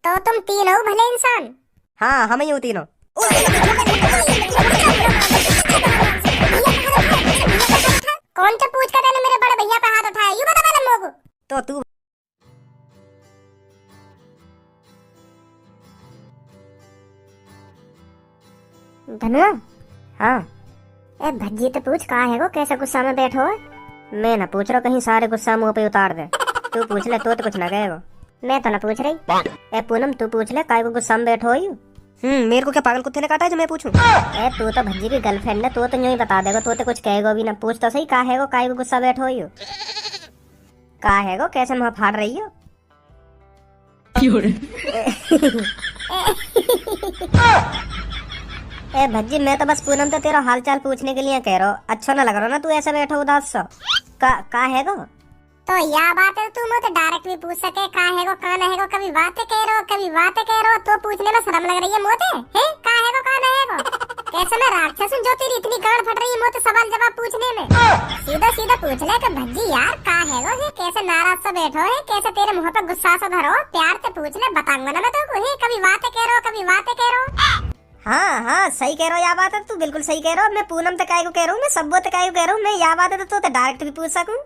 तो तुम तीन हो भले इंसान। हाँ हम ही हूँ तीनों। कौन सा पूछ कर तूने मेरे बड़े भैया पे हाथ उठाया, यूं बता पहले मोको। तो तू धनुआ, हाँ ए भज्जी तो पूछ कहाँ है वो, कैसे गुस्सा में बैठो है? मैं ना पूछ रहा, कहीं सारे गुस्सा मुंह पे उतार दे। तू पूछ ले, तो कुछ ना कहेगा। मैं तो ना पूछ रही। ए पूनम तू पूछ ले, काय को गुस्सा में बैठो यू। मेरे को क्या पागल कुत्ते ने काटा है जो मैं पूछूं? ए तू तो भज्जी की गर्लफ्रेंड है, तो यूं ही बता देगा, तो कुछ कहेगा भी ना। पूछ तो सही, का है वो, काय को गुस्सा बैठो यू, का है वो, कैसे मुंह फाड़ रही हो? ए भज्जी मैं तो बस पूनम तो तेरा हाल चाल पूछने के लिए कह रहा हूँ। अच्छा ना लग रहा ना तू ऐसे बैठो उदास सा। का है गो? तो या बात है, तू मुझे डायरेक्ट भी पूछ सके का है गो का है गो। कभी बातें कह रहे हो, कभी बातें कह रहे हो, तो पूछने में शर्म लग रही है मोते हैं? का है गो का है गो? कैसे मैं राक्षस हूँ जो तेरी इतनी गांड फट रही है मोते सवाल जवाब पूछने में? सीधा सीधा पूछ ले कि भज्जी यार का है गो, कैसे नाराज सा बैठो है, कैसे तेरे मुंह पे गुस्सा सा धरो, प्यार से पूछ ले, बताऊंगा ना मैं तेको। कभी बातें कह रहे हो, कभी बातें कह रहे हो। हाँ सही कह रहा हूँ, या बात है, तू बिल्कुल सही कह रहा हूँ। मैं पूनम तक काय को कह रहा हूँ, मैं सब तक काय को कह रहा हूँ। मैं या बात है तो डायरेक्ट भी पूछ सकूँ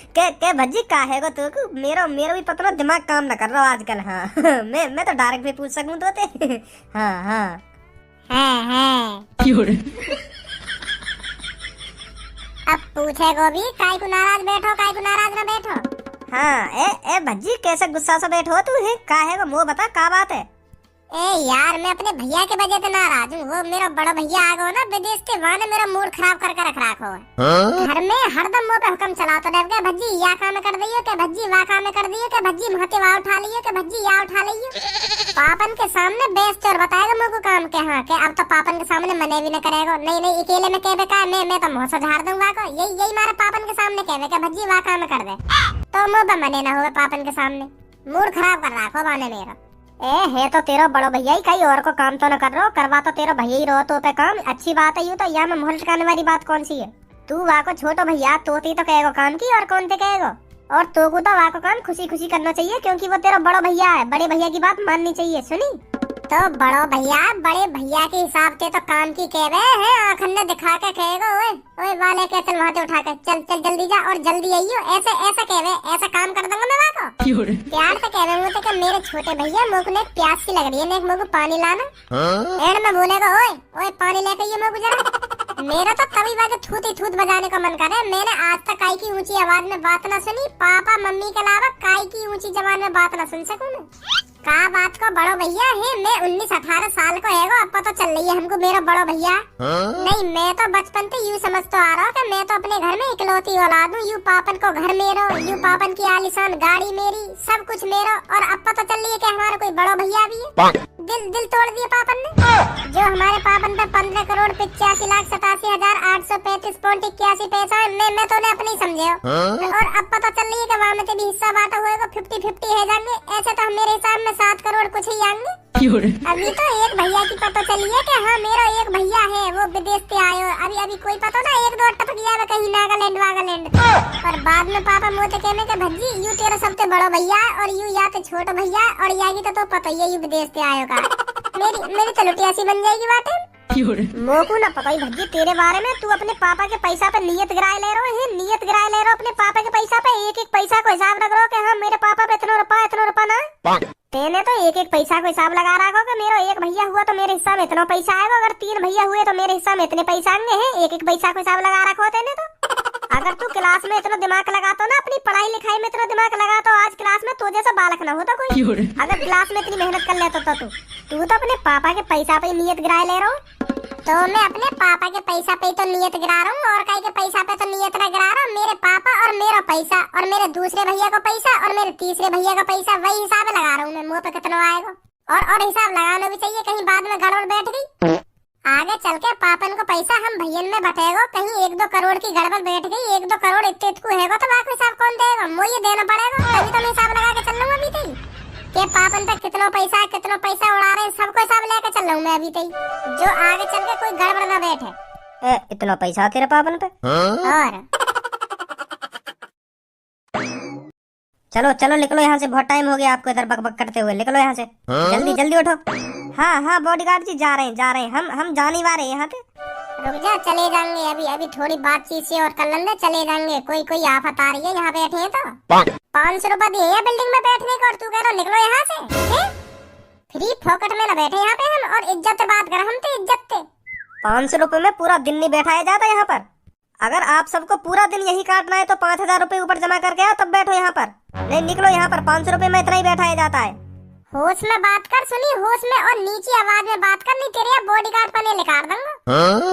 के भज्जी का है गो तू। मेरा भी पता ना दिमाग काम ना कर रहा आजकल। हाँ मैं तो डायरेक्ट भी पूछ सकूँ तो ते। हाँ अब पूछेगो भी, काय को नाराज बैठो, काय को नाराज ना बैठो। हाँ ए भज्जी कैसे गुस्सा सा बैठो तू है, का है गो मुँह बता, का बात है? ए यार मैं अपने भैया के वजह से नाराज हूँ। वो मेरा बड़ा भैया आ गया ना विदेश से, वहाँ ने मेरा मूड खराब करके रख रखा है। घर में हरदम मुंह पे हुक्म चलाता रह गया, भज्जी या काम कर दियो, के भज्जी वा काम कर दियो, के भज्जी महते वा उठा लियो, के भज्जी या उठा लियो। पापन के सामने बेस चोर बताएगा मुझको काम के। हाँ के अब तो पापन के सामने मने भी न करेगा। नहीं अकेले में कहबे का मैं तो मुँह से झाड़ दूंगा को। यही मारे पापन के सामने कहबे के भज्जी वा काम कर दे, तो मुँह पे मने ना हो पापन के सामने। मूड खराब कर रखो बाने मेरा। है तो तेरा बड़ा भैया ही, कहीं और को काम तो न कर रहा हो, करवा तो तेरा भैया ही रहो तो पे काम। अच्छी बात है। यूँ तो या में मोहल टकाने वाली बात कौन सी है? तू वहाँ को छोटो भैया तो तो कहेगा काम की, और कौन ते कहेगा? और तो को तो वहाँ को काम खुशी खुशी करना चाहिए, क्योंकि वो तेरा बड़ा भैया है। बड़े भैया की बात माननी चाहिए, सुनी? तो बड़ो भैया बड़े भैया के हिसाब से तो काम की कहवे है, आँखन ने दिखा के कहेगा ओए ओए वाले के चल वहाँ से उठा के चल जल्दी जा और जल्दी आइयो, ऐसे कहवे, ऐसा काम कर दूंगा मैं वहाँ को। प्यार से कहवे मुझे कि मेरे छोटे भैया मुझको ने प्यास सी लग रही है, मुझको पानी लाना। एंड में बोलेगा ओए ओए पानी लेके आइयो मुझको जरा। मेरा तो कभी बात थूत बजाने का मन करे। मैंने आज तक काई की ऊंची आवाज में बात ना सुनी, पापा मम्मी के अलावा काई की ऊंची जबान में बात ना सुन सकूं मैं। का बात को बड़ो भैया है, मैं 19-18 साल को है, अब पता चल रही है हमको मेरा बड़ो भैया। नहीं मैं तो बचपन से यूँ समझ तो आ रहा हूँ कि मैं तो अपने घर में इकलौती औलाद हूँ। यूँ पापन को घर मेरा, यूँ पापन की आलीशान गाड़ी मेरी, सब कुछ मेरा। और अब पता चल रही है कि हमारा कोई बड़ो भैया भी है। दिल तोड़ दिया पापन ने। जो हमारे पापन पे 15,85,87,835.81 पैसा है, मैं तो अपने ही समझे। और अब पता चल रही है कि वहाँ में भी हिस्सा बांटा होगा, 50-50 है जाएंगे। ऐसे तो मेरे हिसाब में 7 करोड़ कुछ ही आएंगे। अभी तो एक भैया की पता चली है कि हाँ मेरा एक भैया है, वो विदेश से आयो। अभी कोई पता ना 1-2 टपक गया कहीं नागालैंड वागालैंड। और बाद में पापा मोते कहने के भज्जी यू तेरा सबसे बड़ा भैया और यू या तो छोटा भैया, और या की तो पता ही है यू विदेश से आयो का। मेरी तो लुटिया सी बन जाएगी बातें। मोकू ना पता ही भज्जी तेरे बारे में। तू अपने पापा के पैसा पे नियत गिराए ले रहे हो, नियत गिराए ले रहे हो अपने पापा के पैसा पे। एक पैसा को हिसाब रख रहे हो कि हाँ मेरे पापा पे इतना रुपया ना। तेने तो एक पैसा को हिसाब लगा रखा कि मेरा एक भैया हुआ तो मेरे हिस्सा में इतना पैसा आएगा, अगर 3 भैया हुए तो मेरे हिस्सा में इतने पैसा आएंगे हैं। एक पैसा को हिसाब लगा रखा तेने तो। अगर तू क्लास में इतना दिमाग लगाता ना, अपनी पढ़ाई लिखाई में इतना दिमाग लगाता, आज क्लास में तो जैसा बालक ना होता कोई। अगर क्लास में इतनी मेहनत कर लेता तो तू तो अपने पापा के पैसा पे नियत गिराए ले रहा हूँ। तो मैं अपने पापा के पैसा पे तो नियत गिरा रहा हूँ, और कहीं के पैसा पे तो नियत ना गिरा रहा हूँ। मेरे पापा और मेरा पैसा और मेरे दूसरे भैया का पैसा और मेरे तीसरे भैया का पैसा, वही हिसाब लगा रहा हूँ मैं। मुँह पे कितना आएगा और हिसाब लगाना भी चाहिए, कहीं बाद में गड़बड़ बैठ गई। आगे चल के पापन को पैसा हम भैयन में बटेगा, कहीं 1-2 करोड़ की गड़बड़ बैठ गई। 1-2 करोड़ इतने को हैगा तो बाकी हिसाब कौन देगा? मुझे देना पड़ेगा, तभी तो मैं हिसाब लगा के चल लूंगा अभी तक। के पापन तक कितना पैसा उड़ा रहे हैं, सबको हिसाब लेके चल रहा हूँ मैं अभी तक, जो आगे चल के कोई गड़बड़ ना बैठे। इतना पैसा तेरे पापन पे? और चलो चलो निकलो यहाँ से, बहुत टाइम हो गया आपको इधर बकबक करते हुए, निकलो यहाँ से। जल्दी जल्दी उठो। हाँ हाँ बॉडीगार्ड जी जा रहे हैं, हम जाने वाले हैं यहाँ पे। रुक जा, चले जाएंगे अभी अभी थोड़ी बातचीत से और कर लेंगे, चले जाएंगे। कोई आफत आ रही है यहाँ बैठे हैं तो 500 रुपए दिए हैं बिल्डिंग में बैठने का और तू कह रहा निकलो यहाँ से। फ्री फोकट में ना बैठे यहाँ पे हम, और इज्जत से बात कर, हम तो इज्जत थे। 500 रुपए में पूरा दिन नहीं बैठाया जाता यहाँ पर। अगर आप सबको पूरा दिन यही काटना है तो 5000 रुपए ऊपर जमा करके आओ तब बैठो यहाँ पर। नहीं निकलो यहाँ पर, 500 रुपए में इतना ही बैठाया जाता है। होश में बात कर, सुनी होश में, और नीची आवाज में बात कर, नहीं तेरे बॉडीगार्ड पने निकाल दूंगा।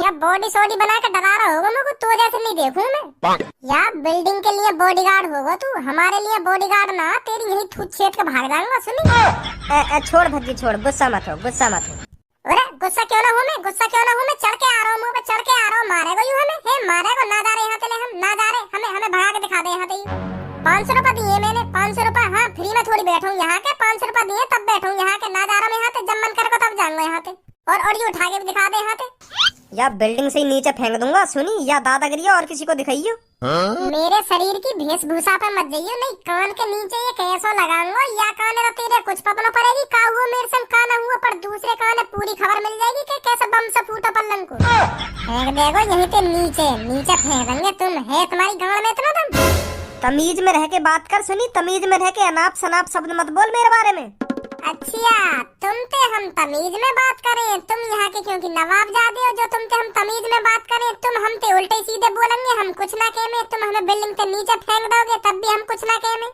या बॉडी सोडी बना के डरा रहा होगा मुझको, तो जैसे नहीं देखूं मैं। या बिल्डिंग के लिए बॉडीगार्ड होगा तू, हमारे लिए बॉडीगार्ड ना, तेरी यही थूत छेद के भाग जाऊंगा। सुनी छोड़ भज्जी छोड़, गुस्सा मत हो, गुस्सा मत हो। अरे गुस्सा क्यों ना हूँ मैं, गुस्सा क्यों ना हूँ मैं, चढ़ के आ रहा हूँ, मुंह पे चढ़ के आ रहा हूँ। मारेगा यू हमें, हे मारेगा, ना जा रहे यहाँ से, हम ना जा रहे, हमें भगा के दिखा दे यहाँ से। 500 रुपए दिए मैंने, 500 रुपए। हाँ फ्री में थोड़ी बैठूं यहाँ के, 500 रुपए दिए तब बैठूं यहाँ के, ना जा रहा मैं यहाँ से, जब मन करेगा तब जाऊंगा यहाँ से। और ये उठा के भी दिखा दे यहाँ से, या बिल्डिंग से ही नीचे फेंक दूंगा। सुनी, या दादागिरी और किसी को दिखाइयो। मेरे शरीर की वेशभूषा पे मत जाइयो, नहीं कान के नीचे ये कैसो लगाऊंगा, या कान है तेरे कुछ पता न पड़ेगी का हुआ मेरे संग का न हुआ, पर दूसरे कान पूरी खबर मिल जाएगी कि कैसे बम से फूटा पल्लन को। फेंक देगो यहीं पे नीचे नीचे फेंक देंगे। तुम है तुम्हारी गांड में इतना दम? तमीज में रह के बात कर। सुनी, तमीज में रह के अनाप शनाप शब्द मत बोल मेरे बारे में। अच्छा तुम ते हम तमीज में बात करें, तुम यहाँ के क्योंकि नवाब जादे हो, जो तुम ते हम तमीज में बात करें, तुम हम ते उल्टे सीधे बोलेंगे, हम कुछ ना कहें, तुम हमें बिल्डिंग के नीचे फेंक दोगे तब भी हम कुछ ना कहें,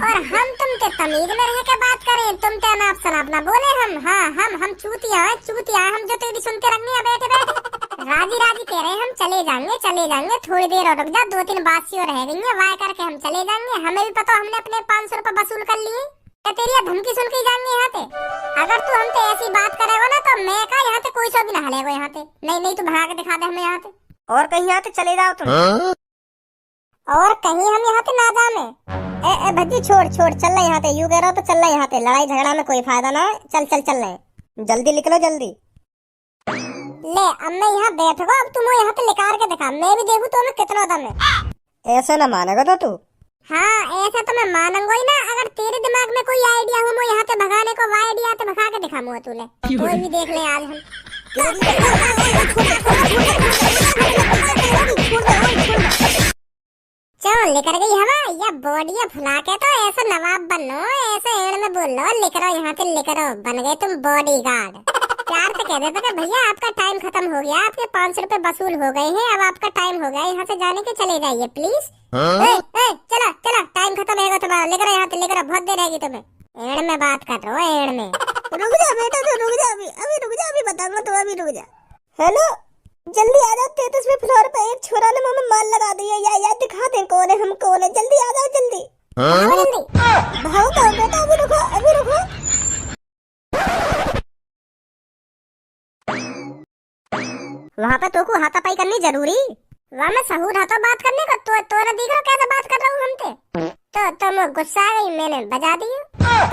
और हम तुम ते तमीज में रह के बात करें, तुम ते अनाप शनाप ना बोले। हम हाँ हम चूतिया है, चूतिया हम जो तेरी सुनते रहेंगे बैठे बैठे। राजी राजी कह रहे हैं हम, चले जाएंगे, थोड़ी देर और रुक जा, 2-3 बातचीत रह गई है, वाय करके हम चले जाएंगे। हमें भी पता हमने अपने 500 रुपए वसूल कर लिए, तेरी धमकी सुन के ही जाएंगे यहाँ पे। अगर तू हमसे ऐसी बात करेगा ना तो मैं का यहाँ पे कोई सो भी ना हलेगा यहाँ पे। नहीं तू भगा के दिखा दे हमें यहाँ पे, और कहीं यहाँ पे चले जाओ तुम। और कहीं हम यहाँ पे ना जाने। ए भज्जी छोड़ चल रहे यहाँ पे, यू कह रहा तो चल रहे यहाँ पे, लड़ाई झगड़ा में कोई फायदा ना है। चल रहे, जल्दी निकलो जल्दी। ले अब मैं यहाँ बैठूंगा, अब तुम यहाँ पे निकाल के दिखा, मैं भी देखूं तो मैं कितना दम है। ऐसे ना मानेगा तो तू? हाँ ऐसा तो मैं मानूंगा ही ना। अगर तेरे दिमाग में कोई आइडिया हो मैं यहाँ पे भगाने को, वो आइडिया तो भगा के दिखा मुँह तूने, कोई भी देख ले आज हम। चल लेकर गई हवा, या बॉडी फुला के तो ऐसा नवाब बनो, ऐसे एड़ में बोल लो लेकर यहाँ से लेकर बन गए तुम बॉडीगार्ड। प्यार से कह देते भैया आपका टाइम खत्म हो गया, आपके 500 रुपए वसूल हो गए हैं, अब आपका टाइम हो गया यहाँ से जाने के, चले जाइए प्लीज। चला टाइम खत्म होगा तुम्हारा, लेकर यहाँ से लेकर, बहुत देर रहेगी तुम्हें। एड़ में बात कर रहे हो, एड़ में। रुक जा बेटा, तो रुक जा, अभी बताऊंगा, तो अभी रुक जा। हेलो जल्दी आ जाओ, 33वें फ्लोर पे एक छोरा ने मुंह में माल लगा दिया, या दिखा दे कौन है, हम कौन है, जल्दी आ जाओ जल्दी। भागो बेटा, अभी रुको। वहाँ पे तो को हाथापाई करनी जरूरी, वहाँ में सहूर हाथों बात करने का, तो ना दिख रहा कैसे बात कर रहा हूँ हमसे। तो तुम गुस्सा आ गई, मैंने बजा दियो,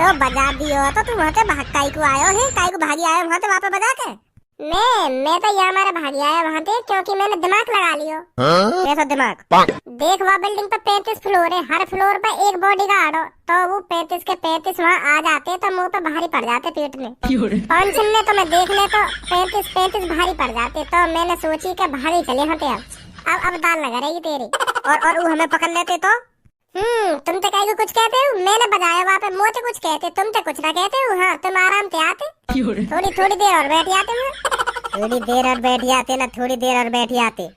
तो बजा दियो तो तुम वहाँ से भागकाई को आयो है, काई को भागी आयो वहाँ से, वहाँ पे बजा के। मैं तो यहाँ हमारे भागी आया वहाँ पे, क्योंकि मैंने दिमाग लगा लियो। कैसा दिमाग? देख वहाँ बिल्डिंग पे 35 फ्लोर है, हर फ्लोर पे एक बॉडीगार्ड हो, तो वो 35 के 35 वहाँ आ जाते तो मुंह पे भारी पड़ जाते पेट में। 5 ने तो मैं देख ले तो 35 भारी पड़ जाते, तो मैंने सोची कि भागी चले हटे अब दाल लगा रहेगी तेरी। और वो हमें पकड़ लेते तो? तुम तो कहीं कुछ कहते हो, मैंने बताया वहाँ पे मोटे कुछ कहते, तुम तो कुछ ना कहते हो। हाँ तुम आराम से आते, थोड़ी देर और बैठ जाते हो, थोड़ी देर और बैठ जाते।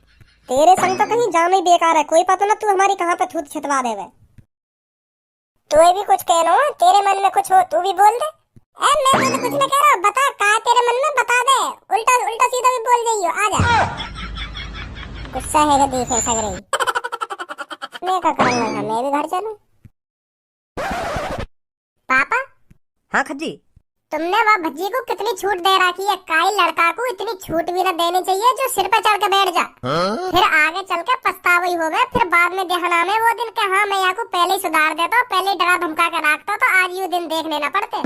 तेरे संग तो कहीं जाना ही बेकार है, कोई पता ना तू हमारी कहाँ पे थूत छितवा देवे। तू भी कुछ कह रहा, तेरे मन में कुछ हो तू भी बोल दे। मैं तो कुछ नहीं कह रहा, बता का तेरे मन में, बता दे, उल्टा सीधा भी बोल जाइयो, आ जा। गुस्सा है देख ऐसा करे, मैं क्या करूँगा, मैं भी घर चलूं। पापा। हाँ खज्जी, तुमने वह भज्जी को कितनी छूट दे रखी है, काई लड़का को इतनी छूट भी ना देनी चाहिए जो सिर पे चढ़ के बैठ जा, फिर आगे चल के पछतावा ही होगा, फिर बाद में देखना में वो दिन के हाँ मैं यहाँ को पहले ही सुधार देता, पहले डरा धमका के रखता तो आज ये दिन देखने ना पड़ते।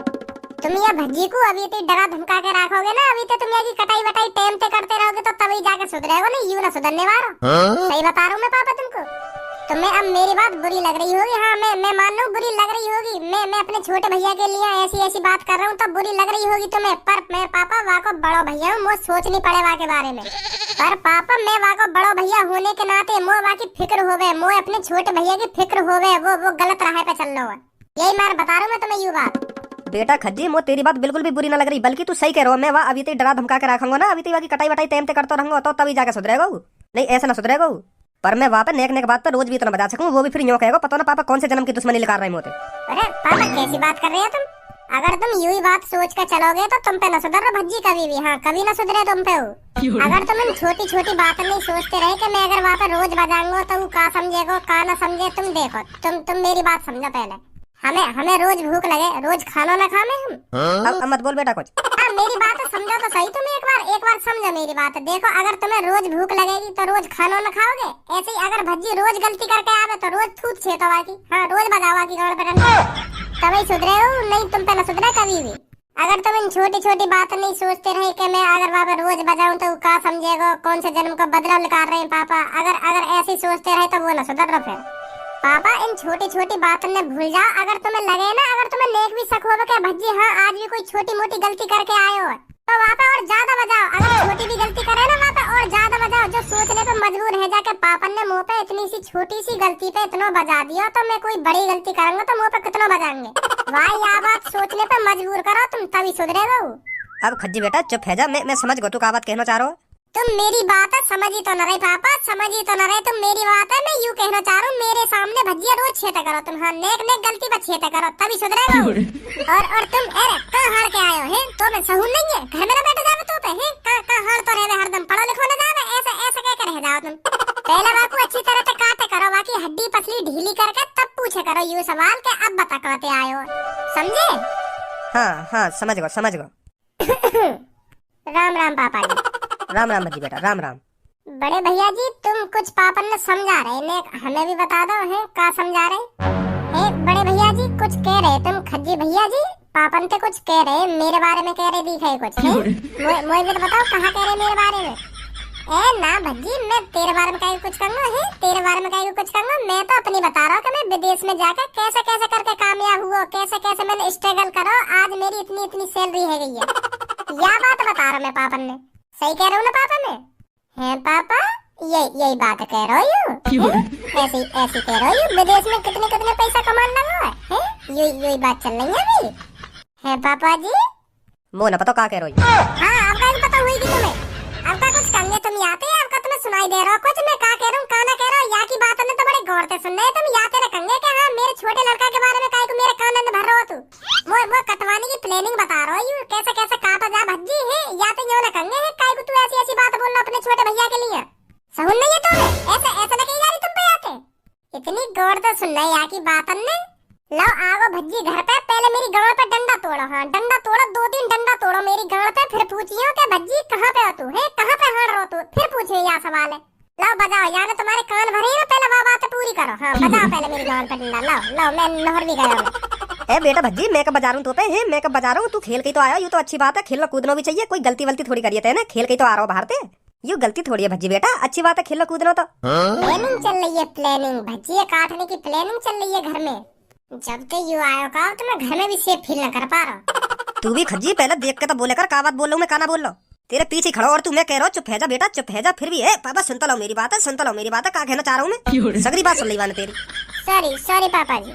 तुम ये भज्जी को अभी इतनी डरा धमका के रखोगे ना, अभी तो तुम ये कटाई वटाई टाइम पे करते रहोगे तो तभी जाके सुधरेगा, नहीं यूं ना सुधरने वाला। सही बता रहा हूँ मैं पापा तुमको। तुम्हें अब मेरी बात बुरी लग रही होगी। हाँ मैं मान लूं बुरी लग रही होगी। मैं अपने छोटे भैया के लिए ऐसी ऐसी बात कर रहा हूँ तो बुरी लग रही होगी तुम्हें, पर मेरे पापा वाको बड़ो भैया हूँ, मुझे सोचनी पड़े वा के बारे में। पर पापा मैं वाको बड़ो भैया होने के नाते मोह वा की फिक्र होवे, मोह अपने छोटे भैया की फिक्र होवे, वो गलत राह पे चल रहा है। यही मार बता रहा हूँ मैं तुम्हें यू बात। बेटा खज्जी मो तेरी बात बिल्कुल भी बुरी ना लग रही, बल्कि तू सही कह रहा है। मैं वहाँ अभी डरा धमका के रखूंगा ना, अभी की कटाई वटाई टाइम ते करता रहूंगा तो तभी जाके सुधरेगा। नहीं ऐसा ना सुधरेगा। पर मैं वहाँ पे नेक नेक बात पर रोज भी इतना बता सकूं, वो भी फिर यूं कहेगा पता ना पापा कौन से जन्म की दुश्मनी निकाल रहे होते। अरे पापा कैसी बात कर रहे हो तुम? अगर तुम यूं ही बात सोच कर चलोगे तो तुम पे न सुधर भज्जी कभी भी। हाँ कभी ना सुधरे तुम पे हो। अगर तुम इन छोटी छोटी बातें नहीं सोचते रहे कि मैं अगर वहाँ पे रोज बजाऊंगा तो वो का समझेगा का ना समझे। तुम देखो तुम मेरी बात समझो पहले। हमें रोज भूख लगे, रोज खाना ना खामे हम। अब मत बोल बेटा कुछ। मेरी बात समझो तो सही तुम एक बार समझो मेरी बात। देखो अगर तुम्हें रोज भूख लगेगी तो रोज खाना न खाओगे। ऐसे ही अगर भज्जी रोज गलती करके आवे तो रोज थूत छेतवा की। हाँ रोज बजावा की गाड़ पे तभी सुधरे हो, नहीं तुम पे न सुधरे कभी भी। अगर तुम इन छोटी छोटी बातें नहीं सोचते रहे कि मैं अगर वहाँ पे रोज बजाऊं तो का समझेगा, कौन से जन्म का बदला निकाल रहे हैं पापा। अगर ऐसे ही सोचते रहे तो वो न सुधर रहे फिर। पापा इन छोटी छोटी बातों ने भूल जाओ। अगर तुम्हें लगे ना, अगर तुम्हें नेक भी शक होगा कि भज्जी हाँ आज भी कोई छोटी मोटी गलती करके आए हो तो वहाँ पे और ज्यादा बजाओ। अगर छोटी भी गलती करे ना वहाँ पे और ज्यादा बजाओ। जो सोचने पे मजबूर है जाके पापा ने मुँह पे इतनी सी छोटी सी गलती पे इतना बजा दिया तो मैं कोई बड़ी गलती करूंगा तो मुँह पे कितना बजाएंगे। भाई यह बात सोचने पे मजबूर करो तुम तभी सुधरेगा। अब खज्जी बेटा चुप है जा, मैं समझ गो तू का बात कहना चाह रहा हूँ। तुम मेरी बात समझ ही तो न रहे पापा, समझ ही तो न रहे तुम मेरी बात है। मैं यूँ कहना चाह रहा हूँ मेरे सामने भज्जिया रोज छेता करो तुम। हाँ नेक नेक गलती पर छेता करो तभी सुधरेगा। और तुम अरे कहाँ हार के आए हो हैं? तो मैं सहून नहीं है घर में ना बैठ जावे तो पे हैं? कहाँ हार तो रहे हरदम पढ़ो लिखो न जावे, ऐसे कह कर रह जाओ तुम। पहले बाकू अच्छी तरह से काटे करो, बाकी हड्डी पसली ढीली करके तब पूछे करो यूँ सवाल के अब बता कहते आए हो, समझे? हाँ समझ गो। राम राम पापा जी। राम राम भज्जी बेटा राम राम। बड़े भैया जी तुम कुछ पापन ने समझा रहे ने, हमें भी बता दो है का समझा रहे है? बड़े भैया जी कुछ कह रहे तुम खज्जी भैया जी पापन पे कुछ कह रहे मेरे बारे में कह रहे दिखे कुछ है? मुझे तो बताओ कहाँ कह रहे मेरे बारे में? ए ना भज्जी मैं तेरे बारे में कुछ कहूँगा है? तेरे बारे में कुछ कहूँगा? मैं तो अपनी बता रहा हूँ कि मैं विदेश में जाकर कैसे कैसे करके कामयाब हुआ, कैसे कैसे मैंने स्ट्रगल करो आज मेरी इतनी सैलरी है गई है। यह बात बता रहा मैं पापन ने, सही कह रहा हूँ ना पापा मैं? है पापा यही बात कह रहा हूँ। ऐसी कह रहा हूँ विदेश में कितने पैसा कमाने लगा है? यही बात चल रही है अभी है पापा जी। मो ना पता का कह रही है? हाँ आपका भी पता हुई तुम्हें? आपका कुछ करने तुम याते हैं, आपका तुम्हें सुनाई दे रहा हो कुछ मैं का कह रहा हूँ का ना कह रहा हूँ। या की बात तो बड़े गौर से सुन रहे तुम याते रखेंगे कि हाँ मेरे छोटे लड़का के बारे में काहे को मेरे कान में भर रहा हो तू। वो कटवाने की प्लानिंग बता रहा हो कैसे कैसे काटा जा भज्जी है या तो यूं रखेंगे है काहे को तू ऐसी बात बोल रहा अपने छोटे भैया के लिए? सहून नहीं है तुम्हें? ऐसे लगे यार तुम पे आते इतनी गौर से सुनना है या की बात ने। लो आओ भज्जी घर पे, पहले मेरी गांव पे डंडा तोड़ो। हाँ डंडा तोड़ो 2-3 डंडा तोड़ो मेरी गांव पे, फिर पूछियो कि भज्जी कहाँ पे हो तू है, कहाँ पे हार रहो तू, फिर पूछियो यह सवाल है। लो बजाओ यार तुम्हारे कान भरे ना, पहले वो बात पूरी करो। हाँ बजाओ पहले मेरी गांव पे डंडा। लो मैं नहर भी गया। ए बेटा भज्जी मैं कब बजा रहा हूँ तो पे है, मैं कब बजा रहा हूँ? तू खेल के तो आया, ये तो अच्छी बात है, खेलना कूदना भी चाहिए, कोई गलती वलती थोड़ी करिए ना, खेल के तो आ रहा हो बाहर से, ये गलती थोड़ी है भज्जी बेटा, अच्छी बात है खेलना कूदना तो। प्लानिंग चल रही है, प्लानिंग भज्जी काटने की प्लानिंग चल रही है घर में। जब से यू आयो का तो मैं घर में भी सेफ फील न कर पा रहा। तू भी खज्जी पहले देख के तो बोले कर का बात बोल रहा हूँ मैं, का ना बोल रहा हूँ तेरे पीछे खड़ा और तू मैं कह रहा हूँ चुप है जा बेटा चुप है जा, फिर भी है पापा सुनता लो मेरी बात है, सुनता लो मेरी बात है, का कहना चाह रहा हूँ मैं, सगरी बात सुन ली मैंने तेरी। सॉरी पापा जी।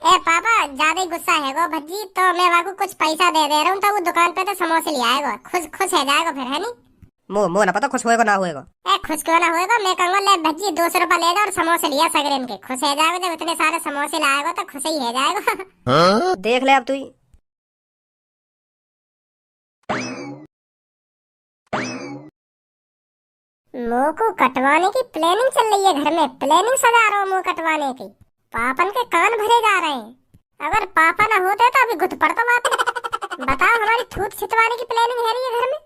ए पापा ज्यादा ही गुस्सा है गो भज्जी, तो मैं वाको कुछ पैसा दे रहा हूँ तो वो दुकान पे तो समोसे ले आएगा, खुश है जाएगा फिर है नी? मो ना पता खुश होएगा ना होएगा? ए खुश क्यों ना होएगा, मैं कहूँगा ले भज्जी 200 रुपए ले जा और समोसे लिया सगरेन के, खुश है जाएगा। जब इतने सारे समोसे लाएगा तो खुश ही है जाएगा। देख ले अब तू ही। मुंह को कटवाने की प्लानिंग चल रही है घर में, प्लानिंग सजा रहा हूँ मुंह कटवाने की। पापन के कान भरे जा रहे हैं, अगर पापा ना होते तो अभी घुट पड़ता बात। बताओ हमारी थूत छितवाने की प्लानिंग है रही है घर में।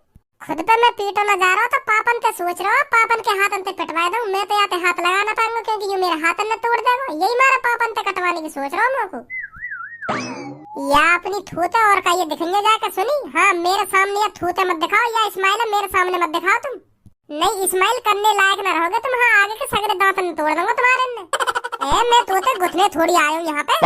खुद पे मैं पीटो न जा रहा हूँ तो पापन पे सोच रहा हूँ पापन के हाथ पे पिटवा दूं, मैं तो यहाँ हाथ लगा ना पाऊंगा क्योंकि ये मेरे हाथ ने तोड़ देगा। यही मारा पापन पे कटवाने की सोच रहा हूँ मुझको। या अपनी थूते और का ये दिखेंगे जाकर सुनी? हाँ मेरे सामने या थूते मत दिखाओ या इस्माइल मेरे सामने मत दिखाओ तुम, नहीं स्माइल करने लायक न रहोगे तुम, हाँ आगे के सगरे दांत न तोड़ दूंगा तुम्हारे ने। ए मैं तोते गुथने थोड़ी आया हूँ यहाँ पे।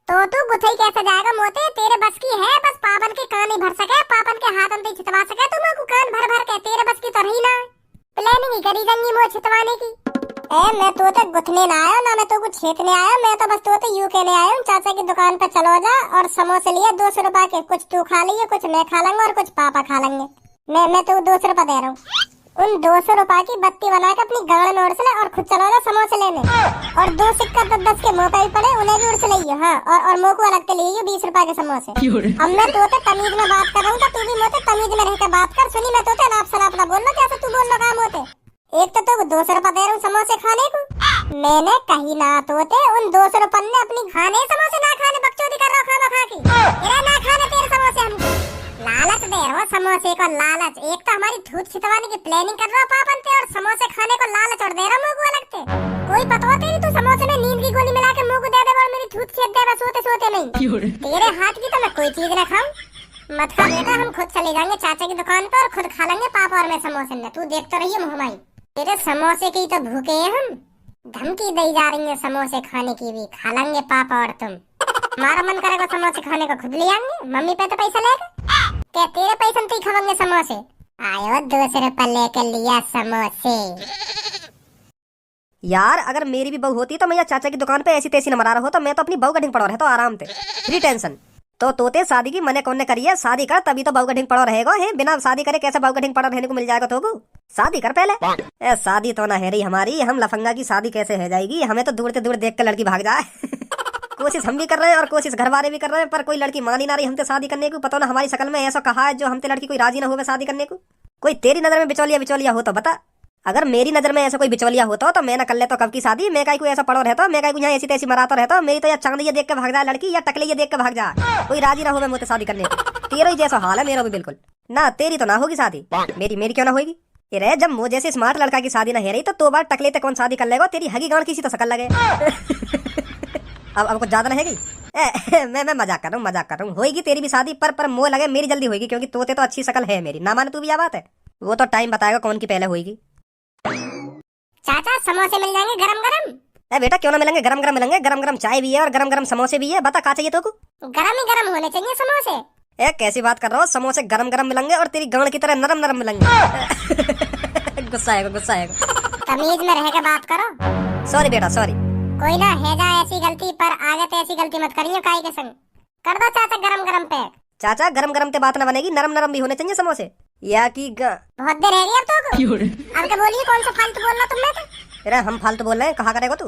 तो तू गुथई कैसे जाएगा मोते, तेरे बस की है बस पापन के कान ही भर सके, पापन के हाथ अंदर छितवा सके तुम को कान भर भर के, तेरे बस की तो रही ना। प्लानिंग ही करी जंगी मुँह छितवाने की। ए मैं तोते गुथने ना आया ना, मैं तो कुछ छेकने आया, मैं तो बस तोते यूं कहने आया हूँ चाचा की दुकान पे चलो जा और समोसे लिए 200 रुपए के, कुछ तू खा लिए कुछ मैं खा लूंगा और कुछ पापा खा लेंगे। मैं तो 200 रुपए दे रहा हूँ, उन 200 रुपए की बत्ती बना के अपनी गाड़ में उड़स ले और खुद चलो जा समोसे लेने। और 2 सिक्का 10 के मुँह पे भी पड़े उन्हें भी उड़स ले। हाँ और मोह को अलग के लिए 20 रुपए के समोसे। अब मैं तोते तमीज में बात कर रहा हूँ तो तू भी मोते तमीज में रह के बात कर। सुनी मैं तोते नाप सलाप ना बोलना जैसे तू बोल लगा मोते। एक तो 200 रुपए दे रहा हूँ समोसे खाने को, मैंने कही ना तोते उन 200 रुपए ने अपनी खाने समोसे ना खाने बकचोदी कर रहा खाना खा के, तेरा ना खाने तेरे समोसे हमको लालच दे रहा समोसे को लालच। एक तो हमारी धूत छितवाने की प्लानिंग कर रहा पापन पे और समोसे खाने को लालच और दे रहा मुँह को अलग से। कोई पता होती नहीं तू समोसे में नींद की गोली मिला के मुँह को दे दे और मेरी धूत खेत दे सोते सोते नहीं। तेरे हाथ की तो मैं कोई चीज ना खाऊं, मत खा बेटा, हम खुद चले जाएंगे चाचा की दुकान पर और खुद खा लेंगे पापा और मैं समोसे ने। तू देखता रहिए मुहमाई, तेरे समोसे की तो भूखे हैं हम, धमकी दी जा रही है समोसे खाने की भी, खा लेंगे पापा और तुम। हमारा मन करेगा समोसे खाने को खुद ले आएंगे, मम्मी पे तो पैसा लेगा क्या, तेरे पैसे में खाएंगे समोसे। आयो 200 रुपए लेके लिया समोसे। यार अगर मेरी भी बहू होती तो मैं चाचा की दुकान पे ऐसी तैसी न मरा रहा हो, तो मैं तो अपनी बहू का ढिंग पड़ा रहता आराम से, फ्री टेंशन। तो तोते शादी की मने कौन ने करी है, शादी कर तभी तो बहू का ढिंग पड़ा रहेगा। है बिना शादी करे कैसे बहू का ढिंग पड़ा रहने को मिल जाएगा तो शादी कर पहले। शादी तो ना है रही हमारी, हम लफंगा की शादी कैसे है जाएगी, हमें तो दूर से दूर देख कर लड़की भाग जाए। कोशिश हम भी कर रहे हैं और कोशिश घर वाले भी कर रहे हैं, पर कोई लड़की मान ही ना रही हमसे शादी करने को। पता ना हमारी शक्ल में ऐसा कहा है जो हमसे लड़की कोई राजी ना हो शादी करने को। कोई तेरी नजर में बिचौलिया हो तो बता, अगर मेरी नजर में ऐसा कोई बिचौलिया होता तो मैं ना कर लेता कब की शादी। मैं काई कोई ऐसा पड़ो रहता, मैं काई को यहाँ ऐसी तैसी मराता रहता। मेरी तो या चांदी देख के भाग जाए लड़की या टकले देख के भाग जाए, कोई राजी ना हो मुझसे शादी करने को। तेरा ही जैसा हाल है मेरा भी बिल्कुल ना। तेरी तो ना होगी शादी, मेरी क्यों ना होगी। ये रहे जब मुझे जैसे स्मार्ट लड़का की शादी ना है रही तो बार टकले ते कौन शादी कर लेगा, तेरी हगी गांड किसी तो शकल लगे। अब कुछ ज्यादा नहीं है। मैं मजाक कर रहा हूँ, होगी तेरी भी शादी, पर मोह लगे मेरी जल्दी होगी, क्योंकि तोते तो अच्छी शकल है मेरी, ना माने तू भी यह बात है। वो तो टाइम बताएगा कौन की पहले होगी। चाचा समोसे मिल जाएंगे गरम गरम। बेटा क्यों ना मिलेंगे, गरम गरम मिलेंगे, गरम गरम चाय भी है और गरम गरम समोसे भी है। बता क्या चाहिए तो को? गरम ही गरम होने चाहिए समोसे। कैसी बात कर रहा हो, समोसे गरम गरम मिलेंगे और तेरी गांड की तरह नरम नरम मिलेंगे। गुस्सा आएगा। तमीज में रह के बात करो। सॉरी बेटा सॉरी। कोई ना है जा ऐसी गलती, पर आगे तो ऐसी गलती मत करियो काई के संग। कर दो चाचा गरम गरम पैक। चाचा गरम गरम ते बात ना बनेगी, नरम नरम भी होने चाहिए समोसे। या की बहुत देर रह गई अब तो। अब क्या बोलिए, कौन सा फालतू बोलना तुमने तो? अरे हम फालतू बोल रहे हैं, कहाँ करेगा तू?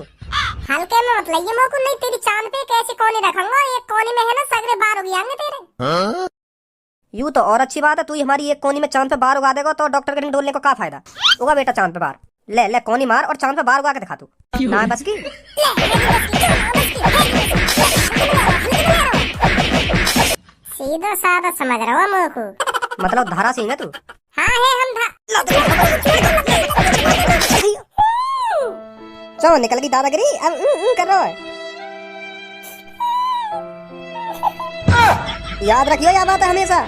हल्के में मत लइए मोको, नहीं तेरी चांद पे कैसी कोनी रखूंगा, एक कोनी में है ना सगरे बार हो गए तेरे। यूं तो और अच्छी बात है, तू हमारी एक कोनी में चांद पे बार उगा देगा तो डॉक्टर के डोलने को क्या फायदा होगा। बेटा चांद पे बार ले कोनी मार और चांद पे बार उगा के दिखा तू, ना बस की। सीधा साधा समझ रहा हूँ मोको, मतलब धारा सिंह है तू? हाँ है हम चलो निकल गई दादागिरी, अब कर रहा है। याद रखियो यह बात है हमेशा।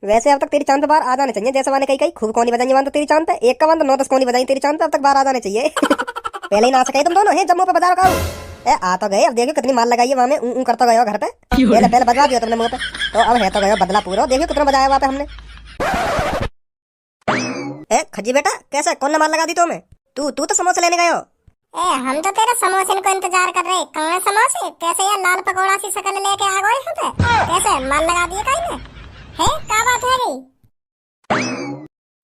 वैसे अब तक तेरी चांद पे बार आ जाने चाहिए, जैसे मैंने कही खूब कोनी बजाई तो तेरी चांद पे, एक का 9-10 कोनी बजाई तेरी चांद पे, अब तक बार आ जाने चाहिए। पहले ही ना सके तुम दोनों है जम्मू पे बाजार का। आ तो गए, अब देखियो कितनी माल लगाई है वहाँ में, ऊं करता गया घर पे। पहले बजवा दिया तुमने मुँह पे, तो अब है तो गया बदला पूरा। देखियो कितना बजाया वहाँ पे हमने। खजी बेटा कैसे, कौन ने माल लगा दी तुम्हें? तू तो समोसे लेने गए हो। हम तो तेरे समोसे को इंतजार कर रहे। कहाँ समोसे? कैसे यार लाल पकौड़ा सी शकल लेके आ गए यहाँ पे? कैसे माल लगा दिए काई ने? है क्या बात है री?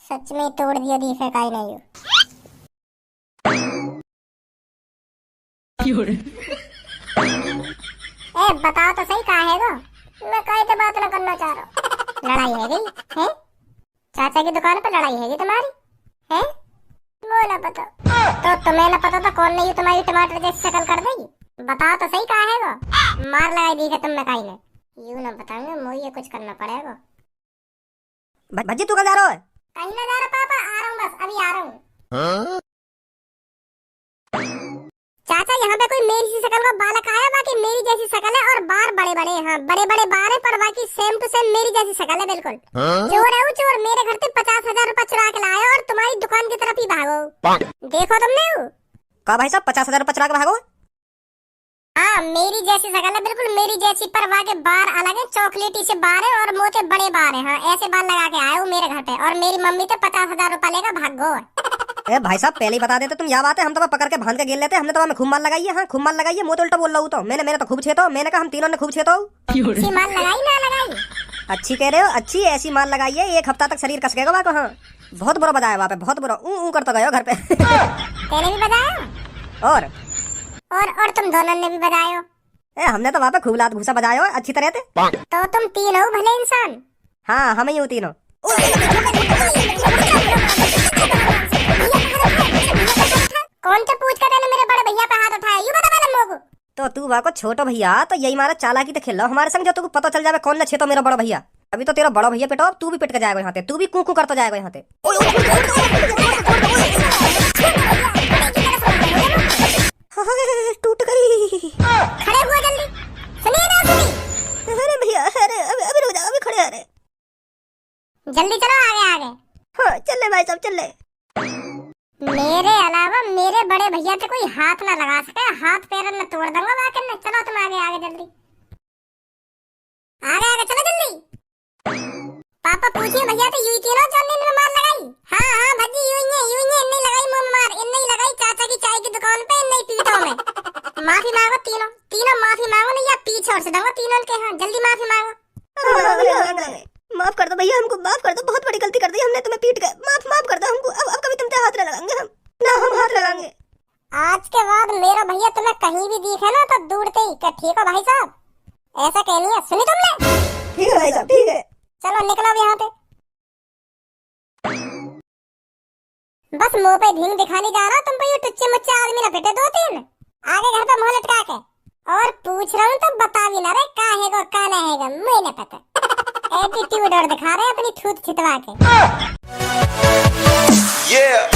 सच में तोड़ दिया दिखे काई नहीं। बताओ तो सही कहा है गो? मैं काई तो बात ना करना चाह रहा। लड़ाई है गई है? चाचा की दुकान पर लड़ाई है तुम्हारी है? वो ना पता तो तुम्हें ना पता तो कौन नहीं तुम्हारी टमाटर जैसी शक्ल कर देगी? बताओ तो सही कहा है गो? मार लगाई दी है तुमने काई ने। यूं ना बताऊंगा मुझे कुछ करना पड़ेगा। भज्जी तू कहाँ जा रहा है? कहीं ना जा रहा पापा, आ रहा हूँ बस अभी आ रहा हूँ। चाचा यहाँ पे कोई मेरी सी शक्ल का बालक आया, बाकी मेरी जैसी शक्ल है और बार बड़े बड़े, हाँ बड़े बड़े बार है, पर बाकी सेम टू सेम मेरी जैसी शक्ल है बिल्कुल। चोर है वो चोर, मेरे घर से 50,000 रुपए चुरा के लाया और तुम्हारी दुकान की तरफ ही भागो। देखो तुमने वो का भाई साहब 50,000 रुपए चुरा के भागो? हाँ मेरी जैसी शक्ल है बिल्कुल मेरी जैसी, पर वहाँ के बार अलग है, चॉकलेटी से बार है और मोटे बड़े बार है। हाँ ऐसे बाल लगा के आए वो मेरे घर पे, और मेरी मम्मी तो 50,000 रुपए लेकर भागो। ए भाई साहब पहले ही बता देते तुम, यहाँ बात है हम तो पकड़ के भान के गिर लेते। हमने तो खूब माल लगाई है, हाँ खूब माल लगाई है। मुँह तो उल्टा बोल रहा हूँ तो मैंने तो खूब छेतो, मैंने कहा हम तीनों ने खूब छेतो। अच्छी माल लगाई ना लगाई? अच्छी कह रहे हो, अच्छी ऐसी माल लगाई है 1 हफ्ता तक शरीर कस गएगा वहाँ को। हाँ बहुत बुरा बजाया वहाँ पे, बहुत बुरा ऊ करता गए घर पे। तेने भी बजाया? और तुम दोनों ने भी बजायो? हमने तो वहाँ पे खूब लात घूसा बजाया हो अच्छी तरह से। तो तुम तीन हो भले इंसान। हाँ हम ही हूँ तीनों। कौन सा पूछ कर मेरे बड़े भैया पे हाथ उठाया, यूं बता पहले मोको। तो तू वहाँ को छोटो भैया तो यही मारा चालाकी तो खेल हमारे संग, जो तुमको पता चल जाए कौन न छेतो मेरा बड़ा भैया। अभी तो तेरा बड़ा भैया पिटो, तू भी पिट के जाएगा यहाँ पे, तू भी कू करता जाएगा यहाँ पे। टूट गई। खड़े हुए जल्दी, सुनिए ना सुनी। अरे भैया अरे अभी रुक जा, अभी खड़े। अरे जल्दी चलो आगे आगे। हाँ चल भाई साहब चल। मेरे अलावा मेरे बड़े भैया से कोई हाथ ना लगा सके, हाथ पैर न तोड़ दूंगा वाकई में। चलो तुम आगे आगे जल्दी, आगे आगे चलो जल्दी। पापा पूछिए भैया तो यूं तीनों चलने में मार लगाई? हाँ हाँ भजी यूं नहीं लगाई मुंह में मार, इन नहीं लगाई चाचा की चाय की दुकान पे, नहीं पीठों में। माफी मांगो तीनों माफी मांगो, नहीं या पीछे और से दूंगा तीनों के। हाँ जल्दी माफी मांगो। माफ कर दो भैया, हमको माफ कर दो, बहुत बड़ी गलती कर दी हमने, तुम्हें पीट के। माफ कर दो हमको, अब कभी तुम पे हाथ न लगाएंगे हम, ना हम हाथ लगाएंगे। आज के बाद मेरा भैया तुम्हें कहीं भी दिखे ना तो दूरते ही ठीक है भाई साहब, ऐसा कहनी है, सुनी तुमने? ठीक है भाई साहब ठीक है। चलो निकलो अब यहाँ पे। बस मुंह पे ढींग दिखाने जा रहा तुम पे, ये टुच्चे मुच्चे आदमी ना पिटे 2-3 आगे घर पे मुंह लटका के। और पूछ रहा हूँ तो बता भी ना रे का हैगा का नहीं हैगा, मुझे नहीं पता। एटीट्यूड और दिखा रहे अपनी ठूठ छितवा के। Yeah.